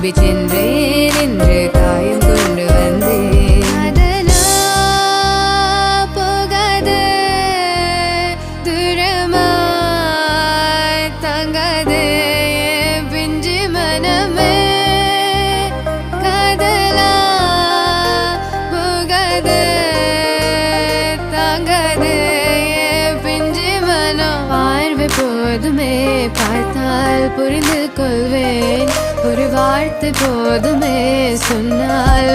நம்பி சென்றேன் என்று காயம் கொண்டு வந்தேன். அதெல்லாம் போகாது, தூரமாய் தங்காது என் பிஞ்சு மனமே. காதலா போகாது, தாங்காது என் பிஞ்சு மனம். பார்வை போதுமே, பார்த்தால் புரிந்து கொள்வேன். ஒரு வார்த்தை போதுமே, சொன்னால்